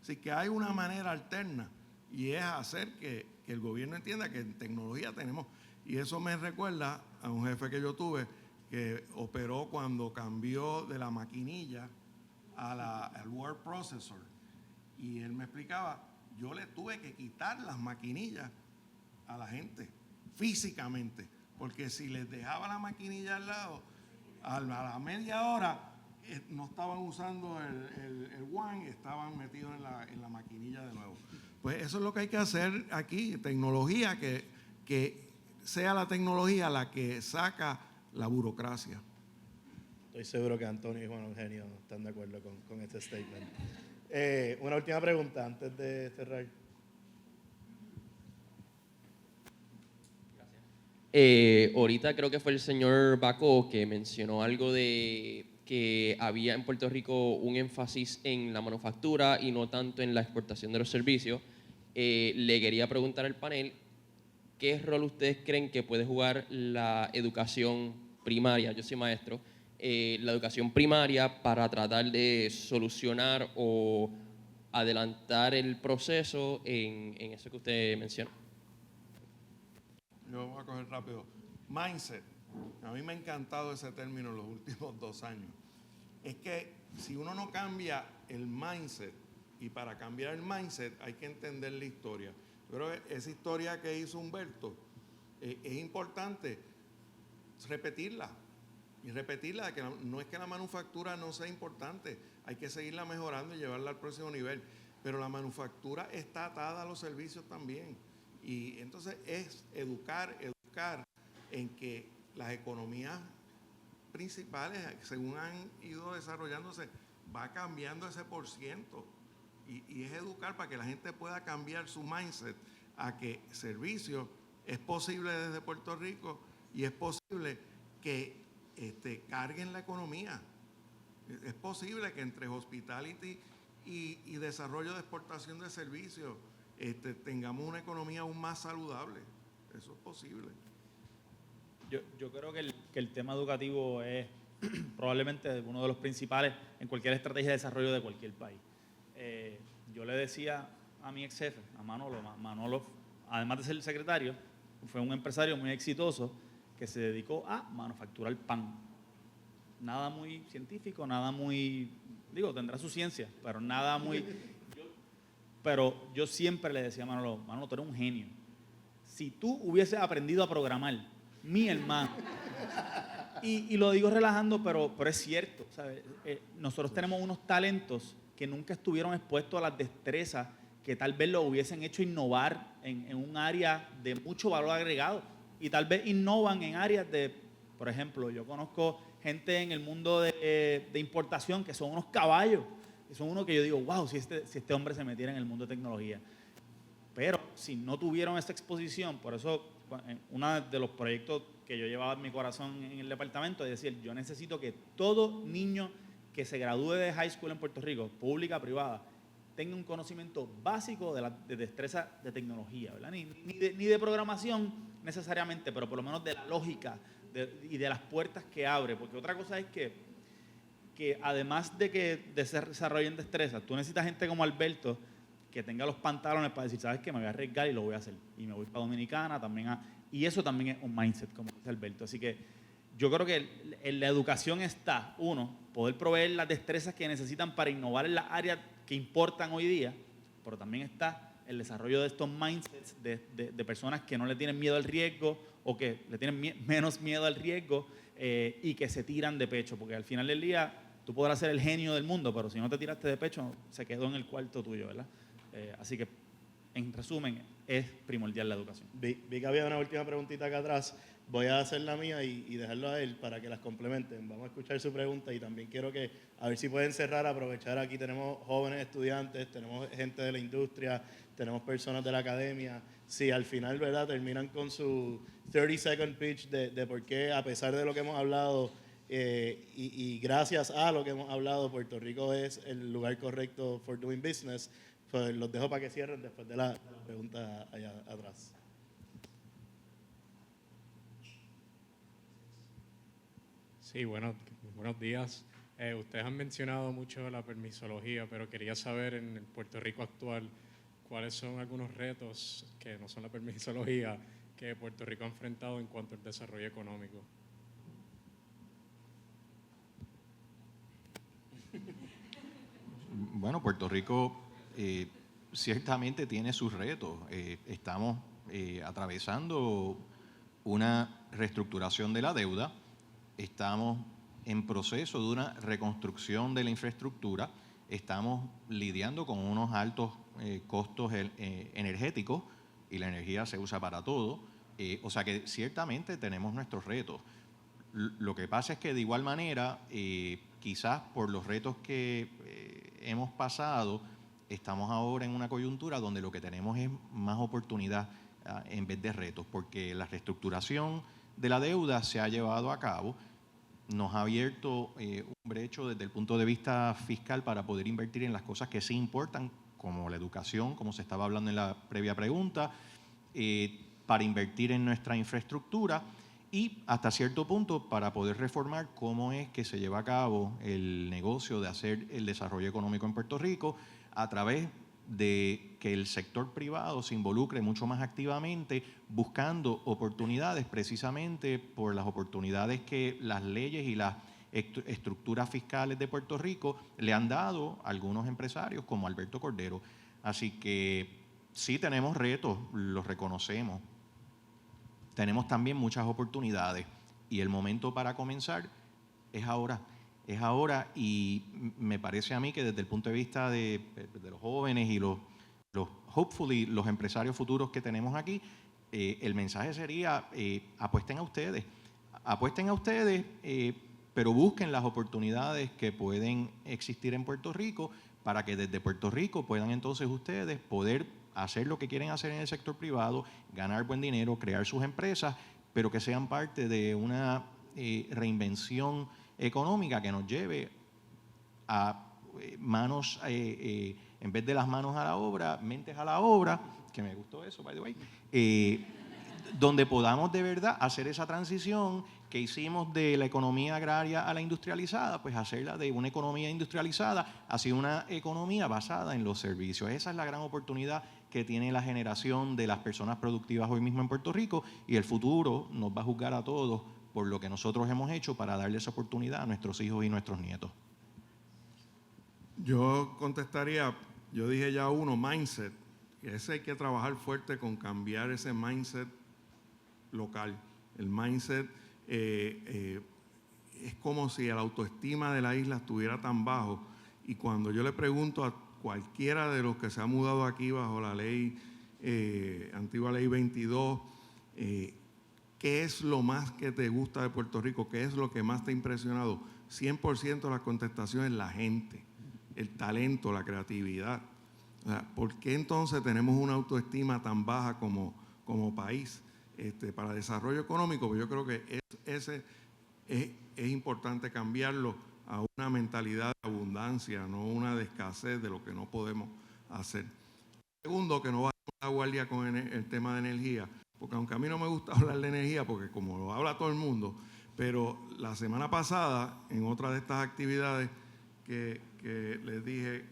Así que hay una manera alterna y es hacer que el gobierno entienda que en tecnología tenemos. Y eso me recuerda a un jefe que yo tuve que operó cuando cambió de la maquinilla al word processor. Y él me explicaba, yo le tuve que quitar las maquinillas a la gente físicamente, porque si les dejaba la maquinilla al lado, a la media hora no estaban usando el one, estaban metidos en la maquinilla de nuevo. Pues eso es lo que hay que hacer aquí, tecnología, que sea la tecnología la que saca la burocracia. Estoy seguro que Antonio y Juan Eugenio están de acuerdo con este statement. Una última pregunta antes de cerrar. Ahorita creo que fue el señor Bacó que mencionó algo de que había en Puerto Rico un énfasis en la manufactura y no tanto en la exportación de los servicios. Le quería preguntar al panel, ¿qué rol ustedes creen que puede jugar la educación primaria? Yo soy maestro. La educación primaria para tratar de solucionar o adelantar el proceso en eso que usted mencionó. Yo voy a coger rápido. Mindset. A mí me ha encantado ese término en los últimos 2 años. es que si uno no cambia el mindset, y para cambiar el mindset hay que entender la historia. Yo creo que esa historia que hizo Humberto es importante repetirla. Y repetirla, que no es que la manufactura no sea importante, hay que seguirla mejorando y llevarla al próximo nivel. Pero la manufactura está atada a los servicios también. Y entonces es educar en que las economías principales, según han ido desarrollándose, va cambiando ese %. Y es educar para que la gente pueda cambiar su mindset a que servicio es posible desde Puerto Rico y es posible que carguen la economía. Es posible que entre hospitality y desarrollo de exportación de servicios tengamos una economía aún más saludable. Eso es posible. Yo creo que el tema educativo es probablemente uno de los principales en cualquier estrategia de desarrollo de cualquier país. Yo le decía a mi ex jefe, a Manolo, además de ser el secretario, fue un empresario muy exitoso que se dedicó a manufacturar pan. Nada muy científico, nada muy, tendrá su ciencia, pero nada muy... Pero yo siempre le decía a Manolo, tú eres un genio. Si tú hubieses aprendido a programar, mi hermano, y lo digo relajando, pero es cierto, ¿sabes? Nosotros tenemos unos talentos que nunca estuvieron expuestos a las destrezas que tal vez lo hubiesen hecho innovar en un área de mucho valor agregado. Y tal vez innovan en áreas de, por ejemplo, yo conozco gente en el mundo de importación que son unos caballos, que son unos que yo digo, wow, si este hombre se metiera en el mundo de tecnología. Pero si no tuvieron esa exposición, por eso uno de los proyectos que yo llevaba en mi corazón en el departamento es decir, yo necesito que todo niño que se gradúe de high school en Puerto Rico, pública, privada, tenga un conocimiento básico de destreza de tecnología, ¿verdad? Ni de programación necesariamente, pero por lo menos de la lógica y de las puertas que abre, porque otra cosa es que además de que se desarrollen destrezas, tú necesitas gente como Alberto que tenga los pantalones para decir, ¿sabes qué? Me voy a arriesgar y lo voy a hacer. Y me voy para Dominicana también. Y eso también es un mindset, como dice Alberto. Así que yo creo que en la educación está, uno, poder proveer las destrezas que necesitan para innovar en las áreas que importan hoy día, pero también está el desarrollo de estos mindsets de personas que no le tienen miedo al riesgo o que le tienen menos miedo al riesgo y que se tiran de pecho, porque al final del día tú podrás ser el genio del mundo, pero si no te tiraste de pecho, se quedó en el cuarto tuyo, ¿verdad? Así que, en resumen, es primordial la educación. Vi que había una última preguntita acá atrás. Voy a hacer la mía y dejarlo a él para que las complementen. Vamos a escuchar su pregunta y también quiero que, a ver si pueden cerrar, aprovechar. Aquí tenemos jóvenes estudiantes, tenemos gente de la industria, tenemos personas de la academia. Si al final, ¿verdad?, terminan con su 30-second pitch de por qué, a pesar de lo que hemos hablado y gracias a lo que hemos hablado, Puerto Rico es el lugar correcto for doing business, pues los dejo para que cierren después de la pregunta allá atrás. Sí, buenos días. Ustedes han mencionado mucho la permisología, pero quería saber en el Puerto Rico actual cuáles son algunos retos que no son la permisología que Puerto Rico ha enfrentado en cuanto al desarrollo económico. Bueno, Puerto Rico ciertamente tiene sus retos. Estamos atravesando una reestructuración de la deuda. Estamos en proceso de una reconstrucción de la infraestructura, estamos lidiando con unos altos costos energéticos y la energía se usa para todo, o sea que ciertamente tenemos nuestros retos. Lo que pasa es que de igual manera, quizás por los retos que hemos pasado, estamos ahora en una coyuntura donde lo que tenemos es más oportunidad en vez de retos, porque la reestructuración de la deuda se ha llevado a cabo, nos ha abierto un brecho desde el punto de vista fiscal para poder invertir en las cosas que sí importan, como la educación, como se estaba hablando en la previa pregunta, para invertir en nuestra infraestructura y hasta cierto punto para poder reformar cómo es que se lleva a cabo el negocio de hacer el desarrollo económico en Puerto Rico a través de que el sector privado se involucre mucho más activamente buscando oportunidades precisamente por las oportunidades que las leyes y las estructuras fiscales de Puerto Rico le han dado algunos empresarios como Alberto Cordero. Así que sí tenemos retos, los reconocemos. Tenemos también muchas oportunidades y el momento para comenzar es ahora. Es ahora, y me parece a mí que desde el punto de vista de los jóvenes y hopefully, los empresarios futuros que tenemos aquí, el mensaje sería, apuesten a ustedes, pero busquen las oportunidades que pueden existir en Puerto Rico para que desde Puerto Rico puedan entonces ustedes poder hacer lo que quieren hacer en el sector privado, ganar buen dinero, crear sus empresas, pero que sean parte de una reinvención económica que nos lleve a manos, en vez de las manos a la obra, mentes a la obra, que me gustó eso, by the way, donde podamos de verdad hacer esa transición que hicimos de la economía agraria a la industrializada, pues hacerla de una economía industrializada hacia una economía basada en los servicios. Esa es la gran oportunidad que tiene la generación de las personas productivas hoy mismo en Puerto Rico, y el futuro nos va a juzgar a todos por lo que nosotros hemos hecho para darle esa oportunidad a nuestros hijos y nuestros nietos. Yo contestaría, yo dije ya mindset. Ese hay que trabajar fuerte con cambiar ese mindset local. El mindset es como si la autoestima de la isla estuviera tan bajo, y cuando yo le pregunto a cualquiera de los que se ha mudado aquí bajo la ley, antigua ley 22, ¿qué es lo más que te gusta de Puerto Rico? ¿Qué es lo que más te ha impresionado? 100% la contestación es la gente, el talento, la creatividad. O sea, ¿por qué entonces tenemos una autoestima tan baja como país para desarrollo económico? Pues yo creo que ese es importante cambiarlo a una mentalidad de abundancia, no una de escasez de lo que no podemos hacer. Segundo, que no va a la guardia con el tema de energía, porque aunque a mí no me gusta hablar de energía, porque como lo habla todo el mundo, pero la semana pasada, en otra de estas actividades que les dije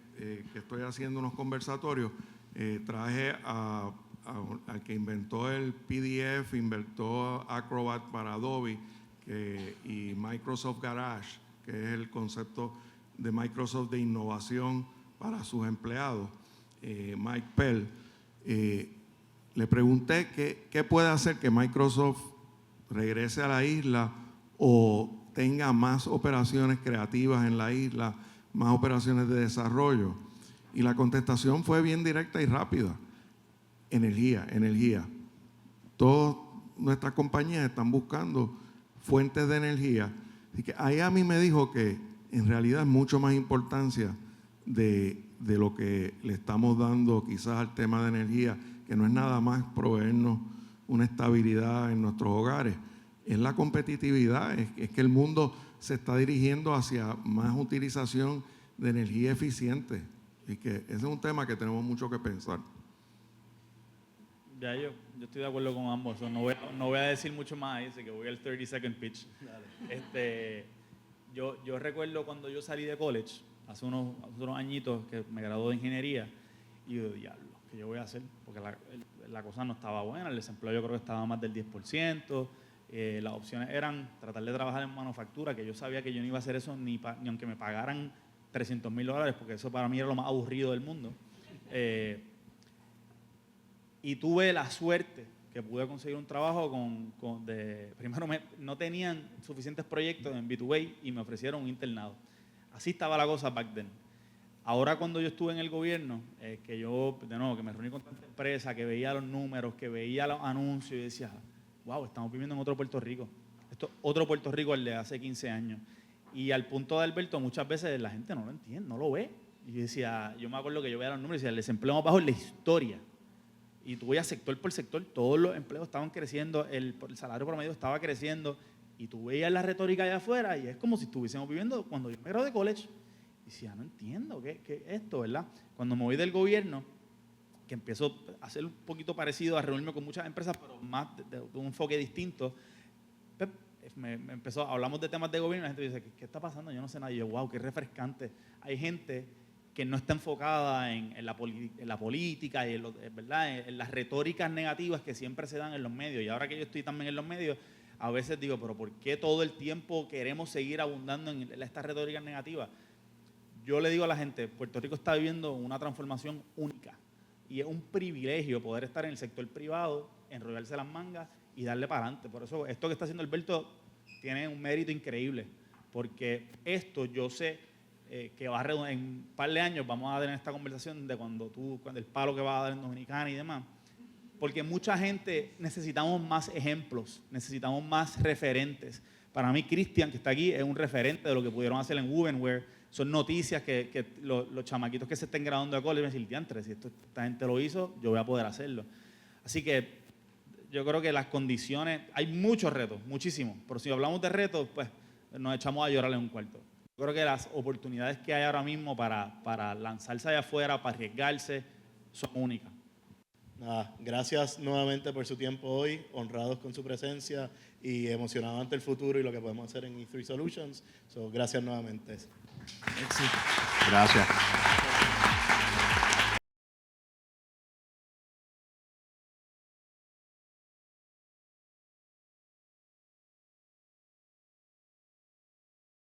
que estoy haciendo unos conversatorios, traje al que inventó el PDF, inventó Acrobat para Adobe y Microsoft Garage, que es el concepto de Microsoft de innovación para sus empleados, Mike Pell. Le pregunté qué puede hacer que Microsoft regrese a la isla o tenga más operaciones creativas en la isla, más operaciones de desarrollo. Y la contestación fue bien directa y rápida. Energía. Todas nuestras compañías están buscando fuentes de energía. Así que ahí a mí me dijo que en realidad es mucho más importancia de lo que le estamos dando quizás al tema de energía, que no es nada más proveernos una estabilidad en nuestros hogares, es la competitividad, es que el mundo se está dirigiendo hacia más utilización de energía eficiente, y que ese es un tema que tenemos mucho que pensar. Ya yo estoy de acuerdo con ambos, no voy a decir mucho más ahí, así que voy al 30-second pitch. Yo recuerdo cuando yo salí de college, hace unos añitos que me gradué de ingeniería, y yo, diablo, ¿qué yo voy a hacer? Porque la cosa no estaba buena, el desempleo yo creo que estaba más del 10%, las opciones eran tratar de trabajar en manufactura, que yo sabía que yo no iba a hacer eso ni aunque me pagaran $300,000, porque eso para mí era lo más aburrido del mundo. Y tuve la suerte que pude conseguir un trabajo primero no tenían suficientes proyectos en B2A y me ofrecieron un internado. Así estaba la cosa back then. Ahora cuando yo estuve en el gobierno, que yo, de nuevo, que me reuní con tanta empresa, que veía los números, que veía los anuncios y decía, wow, estamos viviendo en otro Puerto Rico. Esto otro Puerto Rico, el de hace 15 años. Y al punto de Alberto, muchas veces la gente no lo entiende, no lo ve. Y yo me acuerdo que yo veía los números y decía, el desempleo más bajo en la historia. Y tú veías sector por sector, todos los empleos estaban creciendo, el salario promedio estaba creciendo, y tú veías la retórica allá afuera y es como si estuviésemos viviendo cuando yo me gradué de college. Y decía, no entiendo, ¿qué es esto, verdad? Cuando me voy del gobierno, que empiezo a hacer un poquito parecido, a reunirme con muchas empresas, pero más de un enfoque distinto, hablamos de temas de gobierno y la gente dice, ¿qué está pasando? Yo no sé nada. Y yo, wow, qué refrescante. Hay gente que no está enfocada en la política y ¿verdad? En las retóricas negativas que siempre se dan en los medios. Y ahora que yo estoy también en los medios, a veces digo, pero ¿por qué todo el tiempo queremos seguir abundando en esta retórica negativa? Yo le digo a la gente, Puerto Rico está viviendo una transformación única y es un privilegio poder estar en el sector privado, enrollarse las mangas y darle para adelante. Por eso esto que está haciendo Alberto tiene un mérito increíble, porque esto yo sé que va a en un par de años vamos a tener esta conversación de cuando el palo que va a dar en Dominicana y demás, porque mucha gente necesitamos más ejemplos, necesitamos más referentes. Para mí, Cristian, que está aquí, es un referente de lo que pudieron hacer en Wovenware. Son noticias que los chamaquitos que se estén graduando de college van a decir, diantre, si esta gente lo hizo, yo voy a poder hacerlo. Así que yo creo que las condiciones, hay muchos retos, muchísimos, pero si hablamos de retos, pues nos echamos a llorar en un cuarto. Yo creo que las oportunidades que hay ahora mismo para lanzarse allá afuera, para arriesgarse, son únicas. Nada, gracias nuevamente por su tiempo hoy, honrados con su presencia y emocionados ante el futuro y lo que podemos hacer en E3 Solutions. Gracias nuevamente. Gracias.